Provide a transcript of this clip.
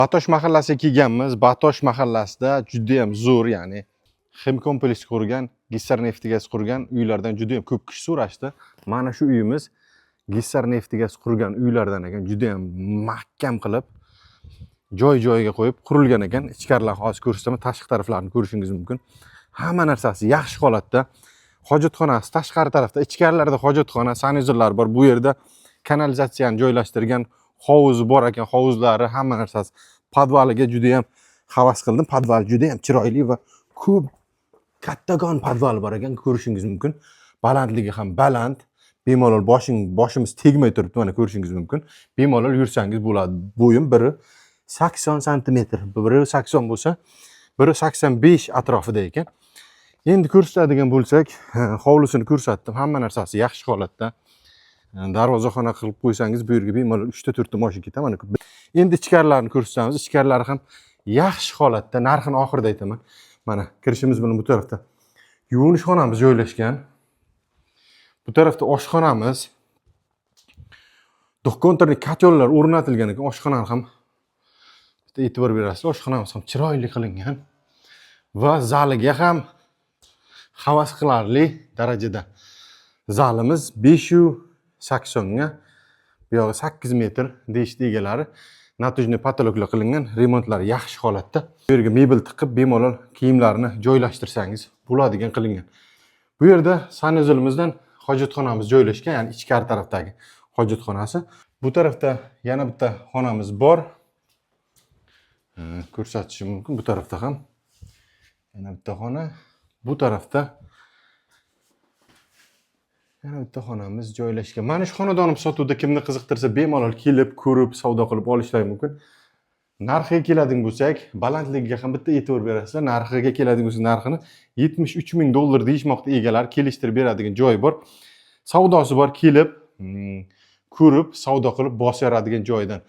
Batosh mahallasiga kelganmiz. Batosh mahallasida juda ham zo'r, ya'ni Xim kompleks qurgan, Gissar neftigaz qurgan uylardan juda ham ko'p kishi so'rashdi. Mana shu uyimiz Gissar neftigaz qurgan uylardan ekan, juda ham mahkam qilib joy-joyiga qo'yib qurilgan ekan. Ichkarilarni hozir ko'rsataman, tashqi taraflarini ko'rishingiz mumkin. Hamma narsasi yaxshi holatda. Hojatxonasi tashqari tarafda, ichkarilarda hojatxona, sanuzorlar bor. Bu yerda kanalizatsiyani joylashtirgan, hovuzi bor ekan, hovuzlari, hamma narsasi. Podvaliga juda ham havas qildim. Podval juda ham chiroyli va ko'p kattagon podval bor ekan, ko'rishingiz mumkin. Balandligi ham baland. Bemalol boshimiz tegmay turibdi, mana ko'rishingiz mumkin. Bemalol yursangiz bo'ladi. Bo'yim biri 80 sm, biri 80 bo'lsa, biri 85 atrofida ekan. Endi ko'rsatadigan bo'lsak, hovlisini ko'rsatdim. Hamma narsasi yaxshi holatda. Darvozaxona qilib qo'ysangiz, bu yerga bemalol 3 ta 4 ta mashina ketadi. Mana endi ichkarilarini ko'rsatamiz. Ichkarilari ham yaxshi holatda. Narxini oxirida aytaman. Mana kirishimiz bilan bu tarafda yuvinish xonamiz joylashgan. Bu tarafda oshxonamiz. Do'kontarli katyollar o'rnatilgan ekan. Oshxonani ham bitta e'tibor berasiz. Oshxonamiz ham chiroyli qilingan va zaliga ham havas qilarli darajada. Zalimiz 580 ga, bu yog'i 8 metr deyishdi egalari. Natujniy patologlar qilingan, remontlari yaxshi holatda. Bu yerga mebel tiqib, bemalol kiyimlarni joylashtirsangiz bo'ladigan qilingan. Bu yerda sanuzolimizdan hojatxonamiz joylashgan, ya'ni ichkari tarafdagi hojatxonasi. Bu tarafda yana bitta xonamiz bor. Ko'rsatishim mumkin. Bu tarafda ham yana bitta xona. Bu tarafda yana bitta xonamiz joylashgan. Mana shu xonadonim sotuvda, kimni qiziqtirsa bemalol kelib, ko'rib, savdo qilib olishlari mumkin. Narxiga keladigan bo'lsak, balandligiga ham bitta e'tibor berasizlar. Narxiga keladigan bo'lsak, narxini $73,000 deyishmoqda egalar, kelishtirib beradigan joyi bor. Savdosi bor, kelib, ko'rib, savdo qilib bosyaradigan joydan.